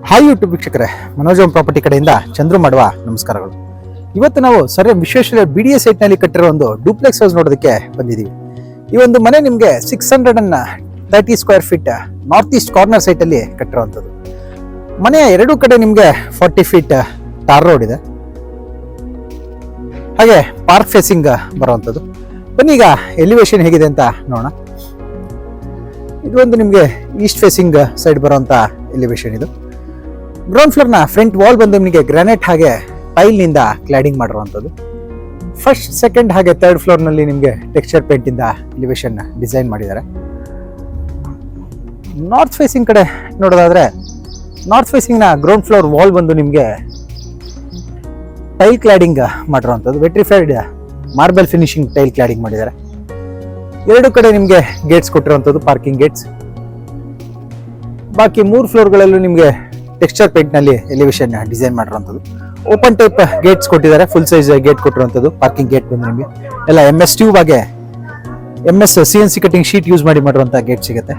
Hi YouTube ವೀಕ್ಷಕರೇ, ಮನೋಜಮ್ property ಕಡೆಯಿಂದ ಚಂದ್ರು ಮಾಡುವ ನಮಸ್ಕಾರಗಳು. ಇವತ್ತು ನಾವು ವಿಶ್ವೇಶ್ವರ BDA ಸೈಟ್ ನಲ್ಲಿ ಕಟ್ಟಿರೋ ಒಂದು ಡೂಪ್ಲೆಕ್ಸ್ ಹೌಸ್ ನೋಡೋದಕ್ಕೆ ಬಂದಿದ್ದೀವಿ. ಈ ಒಂದು ಮನೆ ನಿಮಗೆ 630 square feet north East corner site ಅಲ್ಲಿ ಕಟ್ಟಿರುವಂಥದ್ದು. ಮನೆಯ ಎರಡೂ ಕಡೆ ನಿಮಗೆ 40 ಫೀಟ್ ಟಾರ್ ರೋಡ್ ಇದೆ, ಹಾಗೆ ಪಾರ್ಕ್ ಫೇಸಿಂಗ್ ಬರುವಂಥದ್ದು. ಬನ್ನಿ ಈಗ ಎಲಿವೇಶನ್ ಹೇಗಿದೆ ಅಂತ ನೋಡೋಣ. ಇದು ಒಂದು ನಿಮಗೆ ಈಸ್ಟ್ ಫೇಸಿಂಗ್ ಸೈಡ್ ಬರುವಂತ ಎಲಿವೇಶನ್. ಇದು ಗ್ರೌಂಡ್ ಫ್ಲೋರ್ ನ ಫ್ರಂಟ್ ವಾಲ್ ಬಂದು ನಿಮಗೆ ಗ್ರಾನೈಟ್ ಹಾಗೆ ಟೈಲ್ ನಿಂದ ಕ್ಲಾಡಿಂಗ್ ಮಾಡಿರುವಂಥದ್ದು. ಫಸ್ಟ್, ಸೆಕೆಂಡ್ ಹಾಗೆ ಥರ್ಡ್ ಫ್ಲೋರ್ ನಲ್ಲಿ ನಿಮಗೆ ಟೆಕ್ಸ್ಚರ್ ಪೇಂಟ್ ಇಂದ ಎಲಿವೇಶನ್ ಡಿಸೈನ್ ಮಾಡಿದ್ದಾರೆ. ನಾರ್ತ್ ಫೇಸಿಂಗ್ ಕಡೆ ನೋಡೋದಾದ್ರೆ, ನಾರ್ತ್ ಫೇಸಿಂಗ್ ನ ಗ್ರೌಂಡ್ ಫ್ಲೋರ್ ವಾಲ್ ಬಂದು ನಿಮಗೆ ಟೈಲ್ ಕ್ಲಾಡಿಂಗ್ ಮಾಡಿರುವಂಥದ್ದು. Vitrified marble finishing tile cladding ಮಾಡಿದ್ದಾರೆ. ಎರಡು ಕಡೆ ನಿಮಗೆ ಗೇಟ್ಸ್ ಕೊಟ್ಟಿರುವಂಥದ್ದು, ಪಾರ್ಕಿಂಗ್ ಗೇಟ್ಸ್. ಬಾಕಿ 3 ಫ್ಲೋರ್ಗಳಲ್ಲೂ ನಿಮಗೆ ಟೆಕ್ಸ್ಚರ್ ಪೇಂಟ್ ನಲ್ಲಿ ಎಲಿವೇಶನ್ ಡಿಸೈನ್ ಮಾಡಿರುವಂಥದ್ದು. ಓಪನ್ ಟೈಪ್ ಗೇಟ್ಸ್ ಕೊಟ್ಟಿದ್ದಾರೆ, ಫುಲ್ ಸೈಜ್ ಗೇಟ್ ಕೊಟ್ಟಿರುವಂಥದ್ದು. ಪಾರ್ಕಿಂಗ್ ಗೇಟ್ ಬಂದು ನಿಮಗೆ ಎಲ್ಲ MS ಟ್ಯೂಬ್ ಹಾಗೆ MS CNC cutting sheet use ಮಾಡಿರುವಂತಹ ಗೇಟ್ ಸಿಗುತ್ತೆ.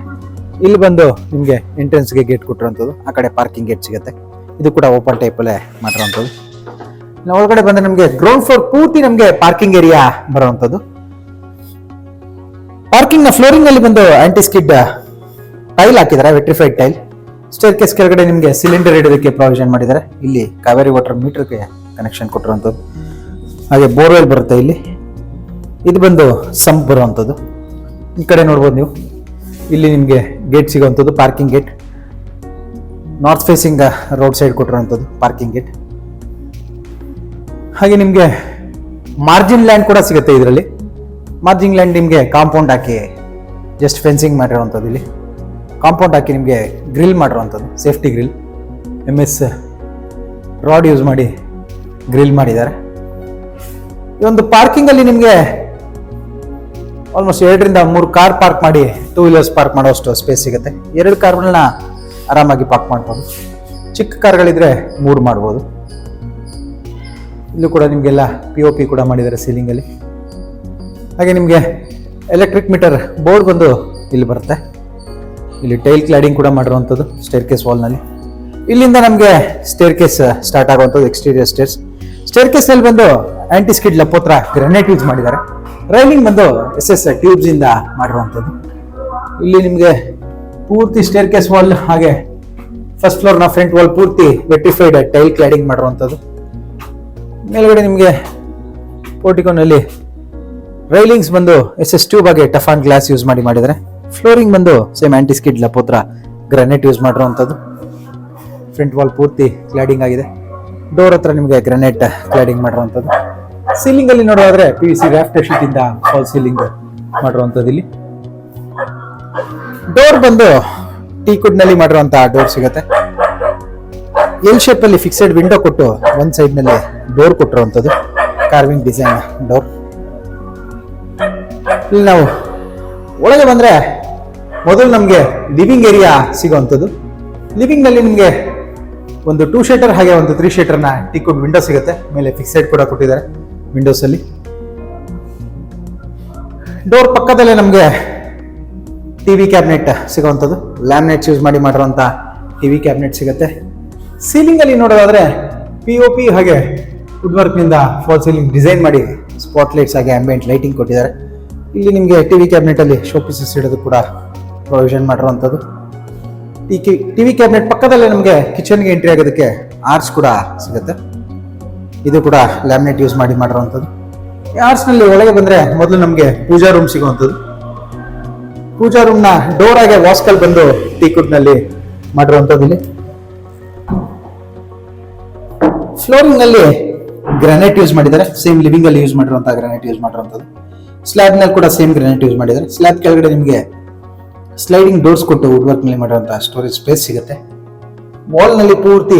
ಇಲ್ಲಿ ಬಂದು ನಿಮಗೆ ಎಂಟ್ರೆನ್ಸ್ ಗೆ ಗೇಟ್ ಕೊಟ್ಟಿರುವಂಥದ್ದು, ಆ ಕಡೆ ಪಾರ್ಕಿಂಗ್ ಗೇಟ್ ಸಿಗುತ್ತೆ. ಇದು ಕೂಡ ಓಪನ್ ಟೈಪ್ ಅಲ್ಲೇ ಮಾಡಿರುವಂಥದ್ದು. ಒಳಗಡೆ ಬಂದ್ರೆ ನಮಗೆ ಗ್ರೌಂಡ್ ಫ್ಲೋರ್ ಪೂರ್ತಿ ನಮಗೆ ಪಾರ್ಕಿಂಗ್ ಏರಿಯಾ ಬರುವಂಥದ್ದು. ಪಾರ್ಕಿಂಗ್ ನ ಫ್ಲೋರಿಂಗ್ ಅಲ್ಲಿ ಬಂದು ಆಂಟಿ ಸ್ಕಿಡ್ ಟೈಲ್ ಹಾಕಿದ್ದಾರೆ, ವೆಟ್ರಿಫೈಡ್ ಟೈಲ್. ಸ್ಟೇರ್ ಕೇಸ್ ಕೆಳಗಡೆ ನಿಮಗೆ ಸಿಲಿಂಡರ್ ಇಡೋದಕ್ಕೆ ಪ್ರಾವಿಷನ್ ಮಾಡಿದ್ದಾರೆ. ಇಲ್ಲಿ ಕಾವೇರಿ ವಾಟರ್ ಮೀಟರ್ಗೆ ಕನೆಕ್ಷನ್ ಕೊಟ್ಟಿರುವಂಥದ್ದು, ಹಾಗೆ ಬೋರ್ವೆಲ್ ಬರುತ್ತೆ ಇಲ್ಲಿ. ಇದು ಬಂದು ಸಂಪ್ ಬರುವಂಥದ್ದು. ಈ ಕಡೆ ನೋಡ್ಬೋದು ನೀವು, ಇಲ್ಲಿ ನಿಮಗೆ ಗೇಟ್ ಸಿಗುವಂಥದ್ದು, parking gate. North facing road side ಕೊಟ್ಟಿರುವಂಥದ್ದು ಪಾರ್ಕಿಂಗ್ ಗೇಟ್. ಹಾಗೆ ನಿಮಗೆ ಮಾರ್ಜಿನ್ ಲ್ಯಾಂಡ್ ಕೂಡ ಸಿಗುತ್ತೆ ಇದರಲ್ಲಿ. ಮಾರ್ಜಿನ್ ಲ್ಯಾಂಡ್ ನಿಮಗೆ ಕಾಂಪೌಂಡ್ ಹಾಕಿ ಜಸ್ಟ್ ಫೆನ್ಸಿಂಗ್ ಮಾಡಿರುವಂಥದ್ದು. ಇಲ್ಲಿ ಕಾಂಪೌಂಡ್ ಹಾಕಿ ನಿಮಗೆ ಗ್ರಿಲ್ ಮಾಡಿರುವಂಥದ್ದು, safety grill. MS rod use ಮಾಡಿ ಗ್ರಿಲ್ ಮಾಡಿದ್ದಾರೆ. ಈ ಒಂದು ಪಾರ್ಕಿಂಗ್ ಅಲ್ಲಿ ನಿಮಗೆ ಆಲ್ಮೋಸ್ಟ್ 2 ರಿಂದ 3 ಕಾರ್ ಪಾರ್ಕ್ ಮಾಡಿ 2 ವೀಲರ್ಸ್ ಪಾರ್ಕ್ ಮಾಡೋಷ್ಟು ಸ್ಪೇಸ್ ಸಿಗುತ್ತೆ. 2 ಕಾರ್ಗಳನ್ನ ಆರಾಮಾಗಿ ಪಾರ್ಕ್ ಮಾಡ್ಬೋದು. ಚಿಕ್ಕ ಕಾರ್ಗಳಿದ್ರೆ 3 ಮಾಡ್ಬೋದು. ಇಲ್ಲೂ ಕೂಡ ನಿಮಗೆಲ್ಲ POP ಕೂಡ ಮಾಡಿದ್ದಾರೆ ಸೀಲಿಂಗ್ ಅಲ್ಲಿ. ಹಾಗೆ ನಿಮಗೆ ಎಲೆಕ್ಟ್ರಿಕ್ ಮೀಟರ್ ಬೋರ್ಡ್ ಬಂದು ಇಲ್ಲಿ ಬರುತ್ತೆ. ಇಲ್ಲಿ ಟೈಲ್ ಕ್ಲಾಡಿಂಗ್ ಕೂಡ ಮಾಡಿರುವಂಥದ್ದು ಸ್ಟೇರ್ ಕೇಸ್ ವಾಲ್ ನಲ್ಲಿ. ಇಲ್ಲಿಂದ ನಮಗೆ ಸ್ಟೇರ್ ಕೇಸ್ ಸ್ಟಾರ್ಟ್ ಆಗುವಂಥದ್ದು, ಎಕ್ಸ್ಟೀರಿಯರ್ ಸ್ಟೇರ್ಸ್. ಸ್ಟೇರ್ ಕೇಸ್ ನಲ್ಲಿ ಬಂದು anti skid lapotra granite use ಮಾಡಿದ್ದಾರೆ. ರೈಲಿಂಗ್ ಬಂದು SS ಟ್ಯೂಬ್ಸ್ ಇಂದ ಮಾಡಿರುವಂಥದ್ದು. ಇಲ್ಲಿ ನಿಮಗೆ ಪೂರ್ತಿ ಸ್ಟೇರ್ ಕೇಸ್ ವಾಲ್ ಹಾಗೆ ಫಸ್ಟ್ ಫ್ಲೋರ್ ನ ಫ್ರಂಟ್ ವಾಲ್ ಪೂರ್ತಿ ವೆಟ್ರಿಫೈಡ್ ಟೈಲ್ ಕ್ಲಾಡಿಂಗ್ ಮಾಡಿರುವಂಥದ್ದು. ಮೇಲ್ಗಡೆ ನಿಮಗೆ ಪೋರ್ಟಿಕೋನಲ್ಲಿ ರೈಲಿಂಗ್ಸ್ ಬಂದು SS ಟ್ಯೂಬ್ ಹಾಗೆ ಟಫಾನ್ ಗ್ಲಾಸ್ ಯೂಸ್ ಮಾಡಿದ್ದಾರೆ. ಫ್ಲೋರಿಂಗ್ ಬಂದು same anti skid lapotra granite use ಮಾಡಿರುವಂಥದ್ದು. ಫ್ರಂಟ್ ವಾಲ್ ಪೂರ್ತಿ ಕ್ಲಾಡಿಂಗ್ ಆಗಿದೆ. ಡೋರ್ ಹತ್ರ ನಿಮಗೆ ಗ್ರಾನೈಟ್ ಕ್ಲಾಡಿಂಗ್ ಮಾಡಿರುವಂಥದ್ದು. ಸೀಲಿಂಗ್ ಅಲ್ಲಿ ನೋಡೋದಾದ್ರೆ PVC ರಾಫ್ಟರ್ ಶೀಟ್ ಇಂದ ಫಾಲ್ ಸೀಲಿಂಗ್ ಮಾಡಿರುವಂಥದ್ದು. ಇಲ್ಲಿ ಡೋರ್ ಬಂದು ಟೀಕುಡ್ ನಲ್ಲಿ ಮಾಡಿರುವಂತಹ ಡೋರ್ ಸಿಗುತ್ತೆ. ಎಲ್ ಶೇಪ್ ಅಲ್ಲಿ ಫಿಕ್ಸೆಡ್ ವಿಂಡೋ ಕೊಟ್ಟು ಒಂದ್ ಸೈಡ್ ನಲ್ಲಿ ಡೋರ್ ಕೊಟ್ಟಿರುವಂಥದ್ದು, ಕಾರ್ವಿಂಗ್ ಡಿಸೈನ್ ಡೋರ್. ಇಲ್ಲಿ ನಾವು ಒಳಗೆ ಬಂದ್ರೆ ಮೊದಲು ನಮಗೆ ಲಿವಿಂಗ್ ಏರಿಯಾ ಸಿಗುವಂಥದ್ದು. ಲಿವಿಂಗ್ ನಲ್ಲಿ ನಿಮಗೆ ಒಂದು 2 ಶೀಟರ್ ಹಾಗೆ ಒಂದು 3 ಶೀಟರ್ ನ ಟೀಕುಡ್ ವಿಂಡೋ ಸಿಗುತ್ತೆ. ಮೇಲೆ ಫಿಕ್ಸೆಡ್ ಕೂಡ ಕೊಟ್ಟಿದ್ದಾರೆ ವಿಂಡೋಸ್ ಅಲ್ಲಿ. ಡೋರ್ ಪಕ್ಕದಲ್ಲೇ ನಮಗೆ TV ಕ್ಯಾಬಿನೆಟ್ ಸಿಗುವಂಥದ್ದು, ಲ್ಯಾಮಿನೇಟ್ಸ್ ಯೂಸ್ ಮಾಡಿರುವಂತ TV ಕ್ಯಾಬಿನೆಟ್ ಸಿಗುತ್ತೆ. ಸೀಲಿಂಗ್ ಅಲ್ಲಿ ನೋಡೋದಾದ್ರೆ POP ಹಾಗೆ ವುಡ್ ವರ್ಕ್ ನಿಂದ ಫಾಲ್ ಸೀಲಿಂಗ್ ಡಿಸೈನ್ ಮಾಡಿ ಸ್ಪಾಟ್ ಲೈಟ್ಸ್ ಹಾಗೆ ಆಂಬಿಯಂಟ್ ಲೈಟಿಂಗ್ ಕೊಟ್ಟಿದ್ದಾರೆ. ಇಲ್ಲಿ ನಿಮಗೆ TV ಕ್ಯಾಬಿನೆಟ್ ಅಲ್ಲಿ ಶೋ ಪೀಸಸ್ ಇಡೋದು ಕೂಡ ಪ್ರೊವಿಷನ್ ಮಾಡಿರುವಂಥದ್ದು. TV ಕ್ಯಾಬಿನೆಟ್ ಪಕ್ಕದಲ್ಲೇ ನಮಗೆ ಕಿಚನ್ಗೆ ಎಂಟ್ರಿ ಆಗೋದಕ್ಕೆ ಆರ್ಚ್ ಕೂಡ ಸಿಗುತ್ತೆ. ಇದು ಕೂಡ ಲ್ಯಾಮಿನೇಟ್ ಯೂಸ್ ಮಾಡಿರುವಂಥದ್ದು. ಈ ಆರ್ಚ್ ನಲ್ಲಿ ಒಳಗೆ ಬಂದ್ರೆ ಮೊದಲು ನಮಗೆ ಪೂಜಾ ರೂಮ್ ಸಿಗುವಂಥದ್ದು. ಪೂಜಾ ರೂಮ್ ನ ಡೋರ್ ಆಗಿ ವಾಸ್ಕಲ್ ಬಂದು ಟೀಕುಡ್ ನಲ್ಲಿ ಮಾಡಿರುವಂಥದ್ದು. ಇಲ್ಲಿ ಫ್ಲೋರಿಂಗ್ ನಲ್ಲಿ ಗ್ರಾನೈಟ್ ಯೂಸ್ ಮಾಡಿದ್ದಾರೆ, ಸೇಮ್ ಲಿವಿಂಗ್ ಅಲ್ಲಿ ಯೂಸ್ ಮಾಡಿರುವಂತಹ ಗ್ರಾನೈಟ್ ಯೂಸ್ ಮಾಡಿರುವಂಥದ್ದು. ಸ್ಲ್ಯಾಬ್ ನಲ್ಲಿ ಕೂಡ ಸೇಮ್ ಗ್ರಾನೈಟ್ ಯೂಸ್ ಮಾಡಿದ್ದಾರೆ. ಸ್ಲ್ಯಾಬ್ ಕೆಳಗಡೆ ನಿಮಗೆ ಸ್ಲೈಡಿಂಗ್ ಡೋರ್ಸ್ ಕೊಟ್ಟು ವುಡ್ ವರ್ಕ್ ನಲ್ಲಿ ಮಾಡಿರುವಂತಹ ಸ್ಟೋರೇಜ್ ಸ್ಪೇಸ್ ಸಿಗುತ್ತೆ. ವಾಲ್ ನಲ್ಲಿ ಪೂರ್ತಿ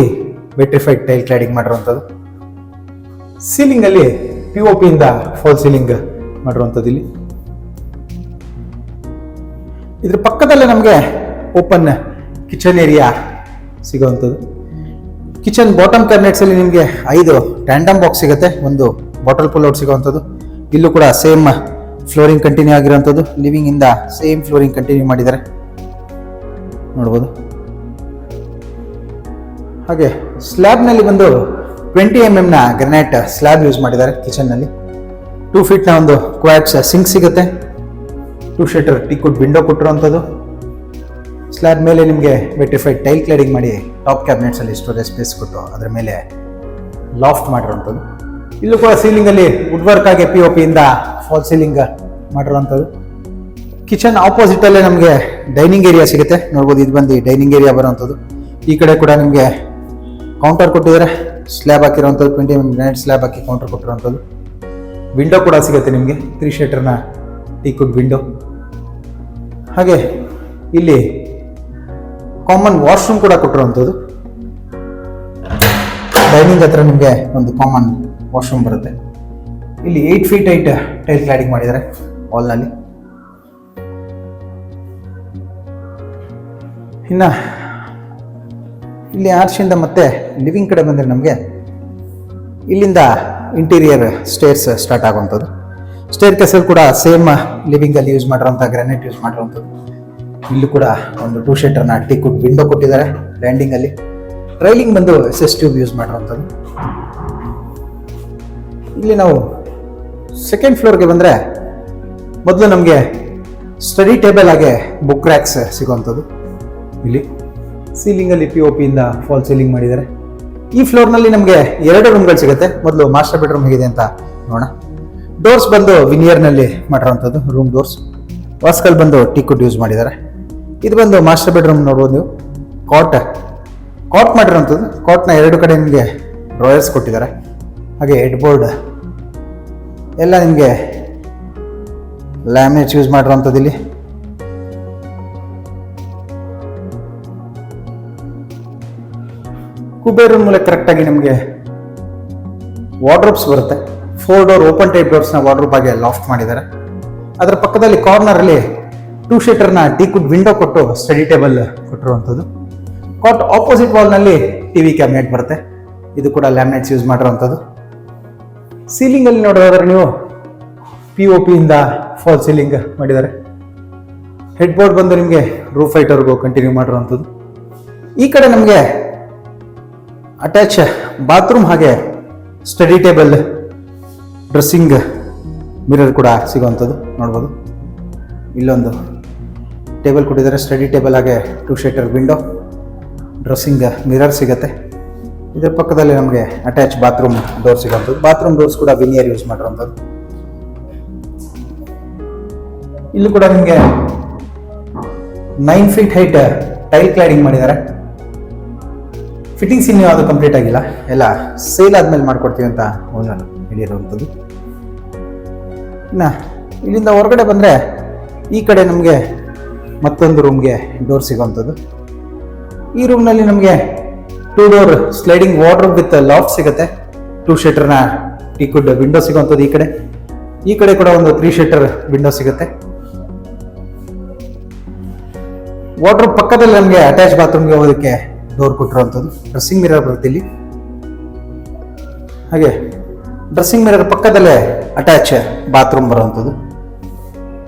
ವೆಟ್ರಿಫೈಡ್ ಟೈಲ್ ಕ್ಲಾಡಿಂಗ್ ಮಾಡಿರುವಂಥದ್ದು. ಸೀಲಿಂಗ್ ಅಲ್ಲಿ POP ಇಂದ ಫಾಲ್ ಸೀಲಿಂಗ್ ಮಾಡಿರುವಂಥದ್ದು. ಇಲ್ಲಿ ಇದ್ರ ಪಕ್ಕದಲ್ಲೇ ನಮಗೆ ಓಪನ್ ಕಿಚನ್ ಏರಿಯಾ ಸಿಗುವಂಥದ್ದು. ಕಿಚನ್ ಬಾಟಮ್ ಕ್ಯಾಬಿನೆಟ್ಸ್ ಅಲ್ಲಿ ನಿಮಗೆ 5 ಟ್ಯಾಂಡಮ್ ಬಾಕ್ಸ್ ಸಿಗುತ್ತೆ, ಒಂದು ಬಾಟಲ್ ಪುಲ್ ಔಟ್ ಸಿಗುವಂಥದ್ದು. ಇಲ್ಲೂ ಕೂಡ ಸೇಮ್ ಫ್ಲೋರಿಂಗ್ ಕಂಟಿನ್ಯೂ ಆಗಿರುವಂಥದ್ದು. ಲಿವಿಂಗ್ ಇಂದ ಸೇಮ್ ಫ್ಲೋರಿಂಗ್ ಕಂಟಿನ್ಯೂ ಮಾಡಿದ್ದಾರೆ ನೋಡ್ಬೋದು. ಹಾಗೆ ಸ್ಲ್ಯಾಬ್ನಲ್ಲಿ ಬಂದು 20 mm ಗ್ರನೈಟ್ ಸ್ಲ್ಯಾಬ್ ಯೂಸ್ ಮಾಡಿದ್ದಾರೆ ಕಿಚನ್ನಲ್ಲಿ. 2 feet ಒಂದು ಕ್ವಾಡ್ಸ್ ಸಿಂಕ್ ಸಿಗುತ್ತೆ. 2 ಶೀಟರ್ ಟೀಕುಡ್ ವಿಂಡೋ ಕೊಟ್ಟಿರುವಂಥದ್ದು. ಸ್ಲ್ಯಾಬ್ ಮೇಲೆ ನಿಮಗೆ ವೆಟ್ರಿಫೈಡ್ ಟೈಲ್ ಕ್ಲಾಡಿಂಗ್ ಮಾಡಿ ಟಾಪ್ ಕ್ಯಾಬಿನೆಟ್ಸಲ್ಲಿ ಸ್ಟೋರೇಜ್ ಸ್ಪೇಸ್ ಕೊಟ್ಟು ಅದರ ಮೇಲೆ ಲಾಫ್ಟ್ ಮಾಡಿರುವಂಥದ್ದು. ಇಲ್ಲೂ ಕೂಡ ಸೀಲಿಂಗಲ್ಲಿ ವುಡ್ ವರ್ಕ್ ಆಗಿ POP ಇಂದ ಫಾಲ್ ಸೀಲಿಂಗ್ ಮಾಡಿರುವಂಥದ್ದು. ಕಿಚನ್ ಆಪೋಸಿಟಲ್ಲೇ ನಮಗೆ ಡೈನಿಂಗ್ ಏರಿಯಾ ಸಿಗುತ್ತೆ. ನೋಡ್ಬೋದು, ಇದು ಬಂದು ಡೈನಿಂಗ್ ಏರಿಯಾ ಬರುವಂಥದ್ದು. ಈ ಕಡೆ ಕೂಡ ನಿಮಗೆ ಕೌಂಟರ್ ಕೊಟ್ಟಿದ್ದಾರೆ. ಸ್ಲ್ಯಾಬ್ ಹಾಕಿರುವಂಥದ್ದು 20 mm ಗ್ರಾನೈಟ್ ಸ್ಲ್ಯಾಬ್ ಹಾಕಿ ಕೌಂಟರ್ ಕೊಟ್ಟಿರುವಂಥದ್ದು. ವಿಂಡೋ ಕೂಡ ಸಿಗುತ್ತೆ ನಿಮಗೆ, 3 ಶೀಟರ್ನ ಟೀಕುಡ್ ವಿಂಡೋ. ಹಾಗೆ ಇಲ್ಲಿ ಕಾಮನ್ ವಾಶ್ರೂಮ್ ಕೂಡ ಕೊಟ್ಟಿರುವಂಥದ್ದು. ಡೈನಿಂಗ್ ಹತ್ರ ನಿಮಗೆ ಒಂದು ಕಾಮನ್ ವಾಶ್ರೂಮ್ ಬರುತ್ತೆ. ಇಲ್ಲಿ 8 feet ಹೈಟ್ ಟೈಲ್ ಕ್ಲಾಡಿಂಗ್ ಮಾಡಿದ್ದಾರೆ ವಾಲ್ನಲ್ಲಿ. ಇನ್ನು ಇಲ್ಲಿ ಆರ್ಚಿಂದ ಮತ್ತೆ ಲಿವಿಂಗ್ ಕಡೆ ಬಂದರೆ ನಮಗೆ ಇಲ್ಲಿಂದ ಇಂಟೀರಿಯರ್ ಸ್ಟೇರ್ಸ್ ಸ್ಟಾರ್ಟ್ ಆಗುವಂಥದ್ದು. ಸ್ಟೇರ್ ಕೇಸಲ್ಲಿ ಕೂಡ ಸೇಮ್ ಲಿವಿಂಗಲ್ಲಿ ಯೂಸ್ ಮಾಡಿರೋಂಥ ಗ್ರಾನೈಟ್ ಯೂಸ್ ಮಾಡಿರುವಂಥದ್ದು. ಇಲ್ಲೂ ಕೂಡ ಒಂದು 2 ಶೀಟರ್ನ ಟೀಕುಡ್ ವಿಂಡೋ ಕೊಟ್ಟಿದ್ದಾರೆ ಲ್ಯಾಂಡಿಂಗಲ್ಲಿ. ರೈಲಿಂಗ್ ಬಂದು SS ಟ್ಯೂಬ್ ಯೂಸ್ ಮಾಡಿರುವಂಥದ್ದು. ಇಲ್ಲಿ ನಾವು ಸೆಕೆಂಡ್ ಫ್ಲೋರ್ಗೆ ಬಂದರೆ ಮೊದಲು ನಮಗೆ ಸ್ಟಡಿ ಟೇಬಲ್ ಹಾಗೆ ಬುಕ್ ರ್ಯಾಕ್ಸ್ ಸಿಗುವಂಥದ್ದು. ಇಲ್ಲಿ ಸೀಲಿಂಗಲ್ಲಿ POP ಇಂದ ಫಾಲ್ ಸೀಲಿಂಗ್ ಮಾಡಿದ್ದಾರೆ. ಈ ಫ್ಲೋರ್ನಲ್ಲಿ ನಮಗೆ 2 ರೂಮ್ಗಳು ಸಿಗುತ್ತೆ. ಮೊದಲು ಮಾಸ್ಟರ್ ಬೆಡ್ರೂಮ್ ಹೇಗಿದೆ ಅಂತ ನೋಡೋಣ. ಡೋರ್ಸ್ ಬಂದು ವಿನಿಯರ್ನಲ್ಲಿ ಮಾಡಿರೋವಂಥದ್ದು ರೂಮ್ ಡೋರ್ಸ್. ವಾಸ್ಕಲ್ ಬಂದು ಟೀಕುಡ್ ಯೂಸ್ ಮಾಡಿದ್ದಾರೆ. ಇದು ಬಂದು ಮಾಸ್ಟರ್ ಬೆಡ್ರೂಮ್ ನೋಡ್ಬೋದು ನೀವು. ಕಾಟ್ ಮಾಡಿರೋವಂಥದ್ದು. ಕಾಟ್ನ 2 ಕಡೆ ನಿಮಗೆ ಡ್ರಾಯರ್ಸ್ ಕೊಟ್ಟಿದ್ದಾರೆ. ಹಾಗೆ ಹೆಡ್ ಬೋರ್ಡ್ ಎಲ್ಲ ನಿಮಗೆ ಲ್ಯಾಮಿನೇಟ್ಸ್ ಯೂಸ್ ಮಾಡಿರೋವಂಥದ್ದು. ಇಲ್ಲಿ ಕುಬೇರ್ ರೂಮ್ ಮೂಲಕ ಕರೆಕ್ಟಾಗಿ ನಮಗೆ ವಾರ್ಡ್ರೋಬ್ಸ್ ಬರುತ್ತೆ. 4 ಡೋರ್ ಓಪನ್ ಟೈಪ್ ಡೋರ್ಸ್ನ ವಾರ್ಡ್ರೋಬ್ ಆಗಿ ಲಾಫ್ಟ್ ಮಾಡಿದ್ದಾರೆ. ಅದರ ಪಕ್ಕದಲ್ಲಿ ಕಾರ್ನರಲ್ಲಿ 2 ಶೀಟರ್ನ ಟೀಕುಡ್ ವಿಂಡೋ ಕೊಟ್ಟು ಸ್ಟಡಿ ಟೇಬಲ್ ಕೊಟ್ಟಿರುವಂಥದ್ದು. ಕಾಟ್ ಆಪೋಸಿಟ್ ವಾಲ್ನಲ್ಲಿ TV ಕ್ಯಾಬಿನೆಟ್ ಬರುತ್ತೆ. ಇದು ಕೂಡ ಲ್ಯಾಮಿನೇಟ್ಸ್ ಯೂಸ್ ಮಾಡಿರುವಂಥದ್ದು. ಸೀಲಿಂಗಲ್ಲಿ ನೋಡೋದಾದ್ರೆ ನೀವು POP ಇಂದ ಫಾಲ್ ಸೀಲಿಂಗ್ ಮಾಡಿದ್ದಾರೆ. ಹೆಡ್ ಬೋರ್ಡ್ ಬಂದು ನಿಮಗೆ ರೂಫ್ ಹೈಟ್ವರೆಗೂ ಕಂಟಿನ್ಯೂ ಮಾಡಿರುವಂಥದ್ದು. ಈ ಕಡೆ ನಮಗೆ ಅಟ್ಯಾಚ್ ಬಾತ್ರೂಮ್ ಹಾಗೆ ಸ್ಟಡಿ ಟೇಬಲ್, ಡ್ರೆಸ್ಸಿಂಗ್ ಮಿರರ್ ಕೂಡ ಸಿಗುವಂಥದ್ದು ನೋಡ್ಬೋದು. ಇಲ್ಲೊಂದು ಟೇಬಲ್ ಕೊಟ್ಟಿದ್ದಾರೆ, ಸ್ಟಡಿ ಟೇಬಲ್ ಹಾಗೆ 2 ಶೀಟರ್ ವಿಂಡೋ, ಡ್ರೆಸ್ಸಿಂಗ್ ಮಿರರ್ ಸಿಗುತ್ತೆ. ಇದರ ಪಕ್ಕದಲ್ಲಿ ನಮಗೆ ಅಟ್ಯಾಚ್ ಬಾತ್ರೂಮ್ ಡೋರ್ ಸಿಗುವಂಥದ್ದು. ಬಾತ್ರೂಮ್ ಡೋರ್ಸ್ ಕೂಡ ವಿನಿಯರ್ ಯೂಸ್ ಮಾಡಿರುವಂಥದ್ದು. ಇಲ್ಲೂ ಕೂಡ ನಿಮಗೆ 9 feet ಹೈಟ್ ಟೈಲ್ ಕ್ಲಾಡಿಂಗ್ ಮಾಡಿದ್ದಾರೆ. ಫಿಟ್ಟಿಂಗ್ಸ್ ಇನ್ನೂ ಯಾವುದು ಕಂಪ್ಲೀಟ್ ಆಗಿಲ್ಲ, ಎಲ್ಲ ಸೇಲ್ ಆದ್ಮೇಲೆ ಮಾಡ್ಕೊಡ್ತೀವಿ ಅಂತ ಓನರ್ ಹೇಳಿರುವಂಥದ್ದು. ಇನ್ನು ಇಲ್ಲಿಂದ ಹೊರಗಡೆ ಬಂದರೆ ಈ ಕಡೆ ನಮಗೆ ಮತ್ತೊಂದು ರೂಮ್ಗೆ ಡೋರ್ ಸಿಗುವಂಥದ್ದು. ಈ ರೂಮ್ನಲ್ಲಿ ನಮಗೆ 2 door sliding wardrobe with loft ಸಿಗುತ್ತೆ. 2 ಶೀಟರ್ನ ಟೀಕುಡ್ ವಿಂಡೋ ಸಿಗುವಂಥದ್ದು. ಈ ಕಡೆ ಕೂಡ ಒಂದು 3 ಶೀಟರ್ ವಿಂಡೋ ಸಿಗುತ್ತೆ. ವಾರ್ಡ್ರೋಬ್ ಪಕ್ಕದಲ್ಲಿ ನಮಗೆ ಅಟ್ಯಾಚ್ ಬಾತ್ರೂಮ್ಗೆ ಹೋಗೋದಕ್ಕೆ ಡೋರ್ ಕೊಟ್ಟಿರುವಂಥದ್ದು. ಡ್ರೆಸ್ಸಿಂಗ್ ಮಿರರ್ ಬರುತ್ತೆ ಇಲ್ಲಿ. ಹಾಗೆ ಡ್ರೆಸ್ಸಿಂಗ್ ಮಿರರ್ ಪಕ್ಕದಲ್ಲೇ ಅಟ್ಯಾಚ್ ಬಾತ್ರೂಮ್ ಬರುವಂಥದ್ದು.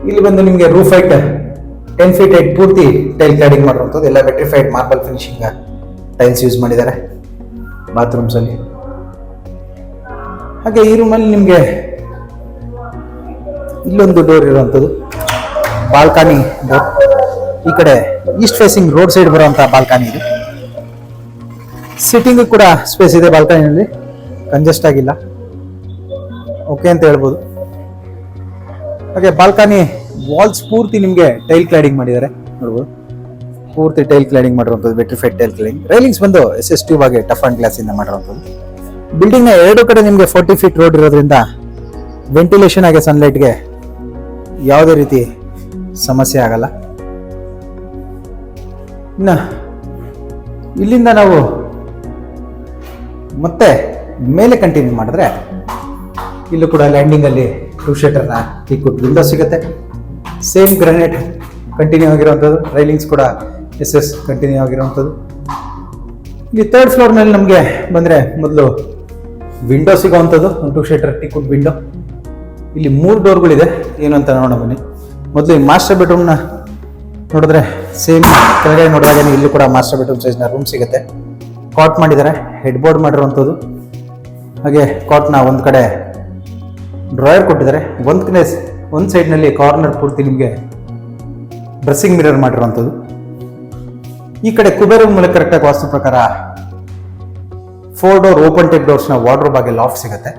ಇಲ್ಲಿ ಬಂದು ನಿಮಗೆ ರೂಫ್ ಹೈಟ್ 10 feet ಹೈಟ್ ಪೂರ್ತಿ ಟೈಲ್ ಕ್ಲಾಡಿಂಗ್ ಮಾಡಿರುವಂಥದ್ದು. ಎಲ್ಲ vitrified marble finishing tiles use ಮಾಡಿದ್ದಾರೆ ಬಾತ್ರೂಮ್ಸಲ್ಲಿ. ಹಾಗೆ ಈ ರೂಮಲ್ಲಿ ನಿಮಗೆ ಇಲ್ಲೊಂದು ಡೋರ್ ಇರುವಂಥದ್ದು, ಬಾಲ್ಕನಿ ಡೋರ್. ಈ ಕಡೆ ಈಸ್ಟ್ ಫೇಸಿಂಗ್ ರೋಡ್ ಸೈಡ್ ಬರುವಂಥ ಬಾಲ್ಕನಿ ಇದೆ. ಸಿಟ್ಟಿಂಗ್ ಕೂಡ ಸ್ಪೇಸ್ ಇದೆ ಬಾಲ್ಕನಿಯಲ್ಲಿ, ಕಂಜೆಸ್ಟ್ ಆಗಿಲ್ಲ, ಓಕೆ ಅಂತ ಹೇಳ್ಬೋದು. ಹಾಗೆ ಬಾಲ್ಕನಿ ವಾಲ್ಸ್ ಪೂರ್ತಿ ನಿಮಗೆ ಟೈಲ್ ಕ್ಲಾಡಿಂಗ್ ಮಾಡಿದ್ದಾರೆ ನೋಡ್ಬೋದು. ಪೂರ್ತಿ ಟೈಲ್ ಕ್ಲಾಡಿಂಗ್ ಮಾಡಿರುವಂಥದ್ದು, ವೆಟ್ರಿಫೈಡ್ ಟೈಲ್ ಕ್ಲಾಡಿಂಗ್. ರೈಲಿಂಗ್ಸ್ ಬಂದು SS ಟ್ಯೂಬ್ ಆಗಿ ಟಫ್ ಅಂಡ್ ಗ್ಲಾಸ್ ಇಂದ ಮಾಡಿರುವಂಥದ್ದು. ಬಿಲ್ಡಿಂಗ್ನ 2 ಕಡೆ ನಿಮಗೆ 40 feet ರೋಡ್ ಇರೋದ್ರಿಂದ ವೆಂಟಿಲೇಷನ್ ಹಾಗೆ ಸನ್ಲೈಟ್ಗೆ ಯಾವುದೇ ರೀತಿ ಸಮಸ್ಯೆ ಆಗಲ್ಲ. ಇನ್ನು ಇಲ್ಲಿಂದ ನಾವು ಮತ್ತೆ ಮೇಲೆ ಕಂಟಿನ್ಯೂ ಮಾಡಿದ್ರೆ ಇಲ್ಲೂ ಕೂಡ ಲ್ಯಾಂಡಿಂಗಲ್ಲಿ 2 ಶೀಟರ್ನ ಟೀಕುಡ್ ವಿಂಡೋ ಸಿಗುತ್ತೆ. ಸೇಮ್ ಗ್ರಾನೈಟ್ ಕಂಟಿನ್ಯೂ ಆಗಿರುವಂಥದ್ದು. ರೈಲಿಂಗ್ಸ್ ಕೂಡ SS ಕಂಟಿನ್ಯೂ ಆಗಿರುವಂಥದ್ದು. ಇಲ್ಲಿ 3rd ಫ್ಲೋರ್ನಲ್ಲಿ ನಮಗೆ ಬಂದರೆ ಮೊದಲು ವಿಂಡೋ ಸಿಗೋವಂಥದ್ದು, ಒಂದು 2 ಶೀಟರ್ ಟೀಕುಡ್ ವಿಂಡೋ. ಇಲ್ಲಿ 3 ಡೋರ್ಗಳಿದೆ, ಏನು ಅಂತ ನೋಡೋಣ ಬನ್ನಿ. ಮೊದಲು ಈ ಮಾಸ್ಟರ್ ಬೆಡ್ರೂಮ್ನ ನೋಡಿದ್ರೆ ಸೇಮ್ ಕೆಳಗಡೆ ನೋಡಿದಾಗ ಇಲ್ಲೂ ಕೂಡ ಮಾಸ್ಟರ್ ಬೆಡ್ರೂಮ್ ಸೈಜ್ನ ರೂಮ್ ಸಿಗುತ್ತೆ. ಕಾಟ್ ಮಾಡಿದ್ದಾರೆ, ಹೆಡ್ ಬೋರ್ಡ್ ಮಾಡಿರುವಂಥದ್ದು. ಹಾಗೆ ಕಾಟ್ನ ಒಂದು ಕಡೆ ಡ್ರಾಯರ್ ಕೊಟ್ಟಿದ್ದಾರೆ, ಒಂದು ಸೈಡ್ನಲ್ಲಿ ಕಾರ್ನರ್ ಪೂರ್ತಿ ನಿಮಗೆ ಡ್ರೆಸ್ಸಿಂಗ್ ಮಿರರ್ ಮಾಡಿರುವಂಥದ್ದು. ಈ ಕಡೆ ಕುಬೇರ ಮೂಲಕ ಕರೆಕ್ಟಾಗಿ ವಾಸ್ತು ಪ್ರಕಾರ 4 ಡೋರ್ ಓಪನ್ ಟೈಪ್ ಡೋರ್ಸ್ನ ವಾರ್ಡ್ರೋಬ್ ಆಗಿ ಲಾಫ್ಟ್ ಸಿಗುತ್ತೆ.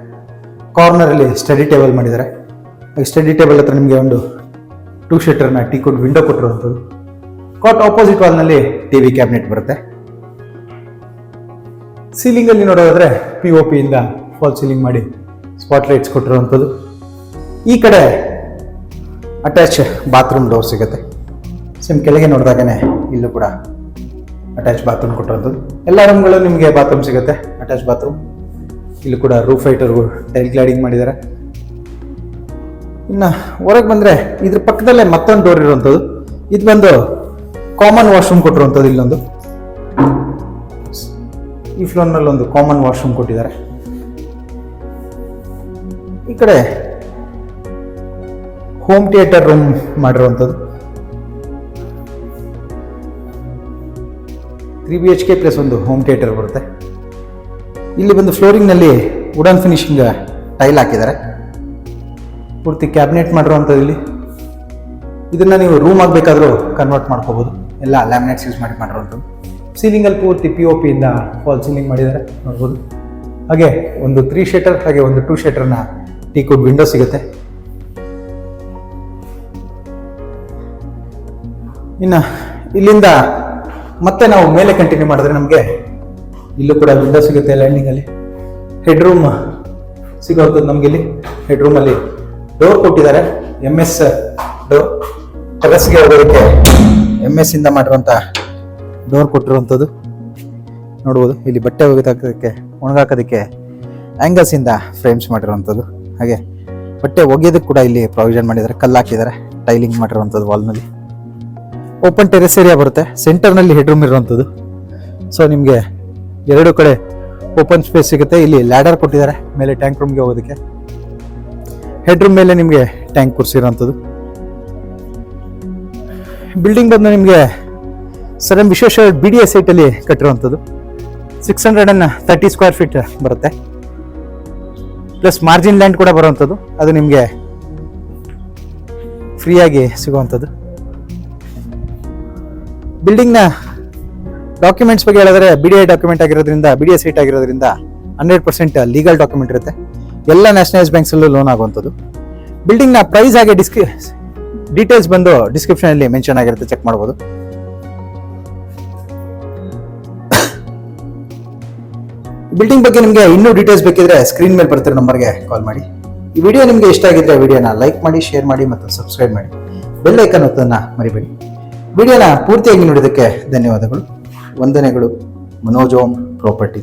ಕಾರ್ನರಲ್ಲಿ ಸ್ಟಡಿ ಟೇಬಲ್ ಮಾಡಿದ್ದಾರೆ. ಸ್ಟಡಿ ಟೇಬಲ್ ಹತ್ರ ನಿಮಗೆ ಒಂದು 2 ಶೀಟರ್ನ ಟೀಕುಡ್ ವಿಂಡೋ ಕೊಟ್ಟಿರುವಂಥದ್ದು. ಕಾಟ್ ಆಪೋಸಿಟ್ ವಾಲ್ನಲ್ಲಿ ಟಿವಿ ಕ್ಯಾಬಿನೆಟ್ ಬರುತ್ತೆ. ಸೀಲಿಂಗಲ್ಲಿ ನೋಡೋದಾದ್ರೆ POP ಇಂದ ಫಾಲ್ ಸೀಲಿಂಗ್ ಮಾಡಿ ಸ್ಪಾಟ್ ಲೈಟ್ಸ್ ಕೊಟ್ಟಿರುವಂಥದ್ದು. ಈ ಕಡೆ ಅಟ್ಯಾಚ್ ಬಾತ್ರೂಮ್ ಡೋರ್ ಸಿಗುತ್ತೆ. ಸೇಮ್ ಕೆಳಗೆ ನೋಡಿದಾಗನೇ ಇಲ್ಲೂ ಕೂಡ ಅಟ್ಯಾಚ್ ಬಾತ್ರೂಮ್ ಕೊಟ್ಟಿರುವಂಥದ್ದು. ಎಲ್ಲ ರೂಮ್ಗಳು ನಿಮಗೆ ಬಾತ್ರೂಮ್ ಸಿಗುತ್ತೆ, ಅಟ್ಯಾಚ್ ಬಾತ್ರೂಮ್. ಇಲ್ಲೂ ಕೂಡ ರೂಫ್ ಹೈಟರ್ಗೂ ಟೈಲ್ ಕ್ಲಾಡಿಂಗ್ ಮಾಡಿದ್ದಾರೆ. ಇನ್ನು ಹೊರಗೆ ಬಂದರೆ ಇದ್ರ ಪಕ್ಕದಲ್ಲೇ ಮತ್ತೊಂದು ಡೋರ್ ಇರುವಂಥದ್ದು. ಇದು ಬಂದು ಕಾಮನ್ ವಾಶ್ರೂಮ್ ಕೊಟ್ಟಿರುವಂಥದ್ದು. ಇಲ್ಲೊಂದು ಈ ಫ್ಲೋರ್ನಲ್ಲಿ ಒಂದು ಕಾಮನ್ ವಾಶ್ರೂಮ್ ಕೊಟ್ಟಿದ್ದಾರೆ. ಈ ಕಡೆ ಹೋಮ್ ಥಿಯೇಟರ್ ರೂಮ್ ಮಾಡಿರುವಂಥದ್ದು. 3 BHK ಪ್ಲಸ್ ಒಂದು ಹೋಮ್ ಥಿಯೇಟರ್ ಬರುತ್ತೆ. ಇಲ್ಲಿ ಬಂದು ಫ್ಲೋರಿಂಗ್ನಲ್ಲಿ ವುಡನ್ ಫಿನಿಶಿಂಗ್ ಟೈಲ್ ಹಾಕಿದ್ದಾರೆ. ಪೂರ್ತಿ ಕ್ಯಾಬಿನೆಟ್ ಮಾಡಿರುವಂಥದ್ದು. ಇಲ್ಲಿ ಇದನ್ನ ನೀವು ರೂಮ್ ಆಗಬೇಕಾದ್ರೂ ಕನ್ವರ್ಟ್ ಮಾಡ್ಕೋಬೋದು. ಎಲ್ಲ ಲ್ಯಾಮಿನೇಟ್ಸ್ ಯೂಸ್ ಮಾಡಿರುವಂಥದ್ದು. ಸೀಲಿಂಗಲ್ಲಿ ಪೂರ್ತಿ POP ಇಂದ ಫಾಲ್ ಸೀಲಿಂಗ್ ಮಾಡಿದ್ದಾರೆ, ನೋಡ್ಬೋದು. ಹಾಗೆ ಒಂದು 3 ಶೀಟರ್ ಹಾಗೆ ಒಂದು 2 ಶೀಟರ್ನ ಟೀಕುಡ್ ವಿಂಡೋ ಸಿಗುತ್ತೆ. ಇನ್ನು ಇಲ್ಲಿಂದ ಮತ್ತೆ ನಾವು ಮೇಲೆ ಕಂಟಿನ್ಯೂ ಮಾಡಿದ್ರೆ ನಮಗೆ ಇಲ್ಲೂ ಕೂಡ ವಿಂಡೋ ಸಿಗುತ್ತೆ. ಲ್ಯಾಂಡಿಂಗಲ್ಲಿ ಹೆಡ್ ರೂಮ್ ಸಿಗುವಂಥದ್ದು. ನಮಗೆ ಇಲ್ಲಿ ಹೆಡ್ ರೂಮಲ್ಲಿ ಡೋರ್ ಕೊಟ್ಟಿದ್ದಾರೆ. MS ಡೋರ್, ಟೆರೆಸ್ಗೆ ಹೋಗೋದಕ್ಕೆ MS ಇಂದ ಮಾಡಿರುವಂಥ ಡೋರ್ ಕೊಟ್ಟಿರುವಂಥದ್ದು ನೋಡ್ಬೋದು. ಇಲ್ಲಿ ಬಟ್ಟೆ ಒಣಗಾಕೋದಕ್ಕೆ ಆ್ಯಂಗಲ್ಸ್ ಇಂದ ಫ್ರೇಮ್ಸ್ ಮಾಡಿರುವಂಥದ್ದು. ಹಾಗೆ ಬಟ್ಟೆ ಒಗೆಯೋದಕ್ಕೆ ಕೂಡ ಇಲ್ಲಿ ಪ್ರಾವಿಷನ್ ಮಾಡಿದ್ದಾರೆ, ಕಲ್ಲು ಹಾಕಿದ್ದಾರೆ, ಟೈಲಿಂಗ್ ಮಾಡಿರುವಂಥದ್ದು. ವಾಲ್ನಲ್ಲಿ ಓಪನ್ ಟೆರೆಸ್ ಏರಿಯಾ ಬರುತ್ತೆ. ಸೆಂಟರ್ನಲ್ಲಿ ಹೆಡ್ ರೂಮ್ ಇರುವಂಥದ್ದು. ಸೊ ನಿಮಗೆ 2 ಕಡೆ ಓಪನ್ ಸ್ಪೇಸ್ ಸಿಗುತ್ತೆ. ಇಲ್ಲಿ ಲ್ಯಾಡರ್ ಕೊಟ್ಟಿದ್ದಾರೆ ಮೇಲೆ ಟ್ಯಾಂಕ್ ರೂಮ್ಗೆ ಹೋಗೋದಕ್ಕೆ. ಹೆಡ್ ರೂಮ್ ಮೇಲೆ ನಿಮಗೆ ಟ್ಯಾಂಕ್ ಕೂರಿಸಿರೋಂಥದ್ದು. ಬಿಲ್ಡಿಂಗ್ ಬಂದು ನಿಮಗೆ ಸರ್ ಎಂ ವಿಶ್ವೇಶ್ವರ BDA ಸೈಟಲ್ಲಿ ಕಟ್ಟಿರುವಂಥದ್ದು. 630 ಸ್ಕ್ವೇರ್ ಫೀಟ್ ಬರುತ್ತೆ. ಪ್ಲಸ್ ಮಾರ್ಜಿನ್ ಲ್ಯಾಂಡ್ ಕೂಡ ಬರುವಂಥದ್ದು. ಅದು ನಿಮಗೆ ಫ್ರೀಯಾಗಿ ಸಿಗುವಂಥದ್ದು. ಬಿಲ್ಡಿಂಗ್ನ ಡಾಕ್ಯುಮೆಂಟ್ಸ್ ಬಗ್ಗೆ ಹೇಳಿದ್ರೆ BDA ಡಾಕ್ಯುಮೆಂಟ್ ಆಗಿರೋದ್ರಿಂದ, BDA ಸೈಟ್ ಆಗಿರೋದ್ರಿಂದ 100% ಲೀಗಲ್ ಡಾಕ್ಯುಮೆಂಟ್ ಇರುತ್ತೆ. ಎಲ್ಲ ನ್ಯಾಷನಲೈಸ್ ಬ್ಯಾಂಕ್ಸಲ್ಲೂ ಲೋನ್ ಆಗುವಂಥದ್ದು. ಬಿಲ್ಡಿಂಗ್ನ ಪ್ರೈಸ್ ಹಾಗೆ ಡೀಟೇಲ್ಸ್ ಬಂದು ಡಿಸ್ಕ್ರಿಪ್ಷನಲ್ಲಿ ಮೆನ್ಷನ್ ಆಗಿರುತ್ತೆ, ಚೆಕ್ ಮಾಡ್ಬೋದು. ಬಿಲ್ಡಿಂಗ್ ಬಗ್ಗೆ ನಿಮಗೆ ಇನ್ನೂ ಡೀಟೇಲ್ಸ್ ಬೇಕಿದ್ರೆ ಸ್ಕ್ರೀನ್ ಮೇಲೆ ಬರ್ತಿರೋ ನಂಬರ್ಗೆ ಕಾಲ್ ಮಾಡಿ. ಈ ವಿಡಿಯೋ ನಿಮಗೆ ಇಷ್ಟ ಆಗಿದ್ರೆ ವಿಡಿಯೋನ ಲೈಕ್ ಮಾಡಿ, ಶೇರ್ ಮಾಡಿ ಮತ್ತು ಸಬ್ಸ್ಕ್ರೈಬ್ ಮಾಡಿ. ಬೆಲ್ ಐಕಾನ್ ಒತ್ತೋದನ್ನ ಮರಿಬೇಡಿ. ವಿಡಿಯೋನ ಪೂರ್ತಿಯಾಗಿ ನೋಡಿದ್ದಕ್ಕೆ ಧನ್ಯವಾದಗಳು. ವಂದನೆಗಳು. ಮನೋಜ್ ಓಂ ಪ್ರಾಪರ್ಟಿ.